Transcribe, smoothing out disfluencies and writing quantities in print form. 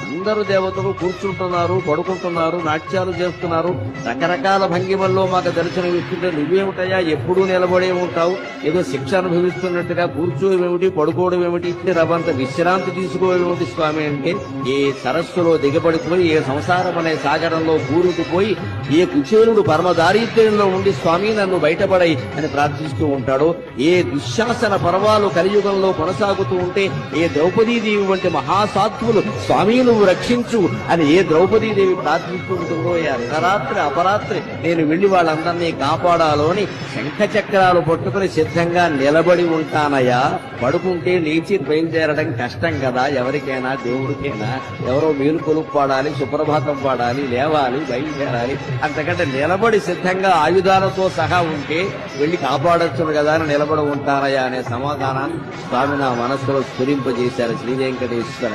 అందరూ దేవతలు కూర్చుంటున్నారు, పడుకుంటున్నారు, నాట్యాలు చేస్తున్నారు, రకరకాల భంగిమల్లో మాకు దర్శనం ఇస్తుంటే నువ్వేమిటయా ఎప్పుడూ నిలబడే ఉంటావు, ఏదో శిక్ష అనుభవిస్తున్నట్టుగా కూర్చోవేమిటి, పడుకోవడం ఏమిటి, రవంత విశ్రాంతి తీసుకోవేమిటి స్వామి అంటే, ఏ సరస్సులో దిగబడిపోయి ఏ సంసారం అనే సాగరంలో కూరుకుపోయి ఏ కుచేరుడు పరమ దారిద్ర్యంలో ఉండి స్వామి నన్ను బయటపడై అని ప్రార్థిస్తూ ఉంటాడో, ఏ దుశ్శాసన పర్వాలు కలియుగంలో కొనసాగుతూ ఉంటే ఏ ద్రౌపదీదేవి వంటి మహాసాత్వులు స్వామి నువ్వు రక్షించు అని ఏ ద్రౌపదీదేవి ప్రార్థిస్తూ ఉంటుందో, ఏ అర్ధరాత్రి అపరాత్రి నేను వెళ్లి వాళ్ళందరినీ కాపాడాలో అని శంఖ చక్రాలు పట్టుకుని సిద్ధంగా నిలబడి ఉంటానయ్యా. పడుకుంటే లేచి బయలుదేరడం కష్టం కదా, ఎవరికైనా దేవుడికైనా. ఎవరో మేలుకొలు పాడాలి, సుప్రభాతం పాడాలి, లేవాలి, బయలుదేరాలి. అంతకంటే నిలబడి సిద్ధంగా ఆయుధాలతో సహా ఉంటే వెళ్లి కాపాడొచ్చును కదా అని నిలబడి ఉంటానయ్యా అనే సమాధానాన్ని స్వామి నా మనస్సులో స్ఫురింపజేశారు శ్రీ వెంకటేశ్వర.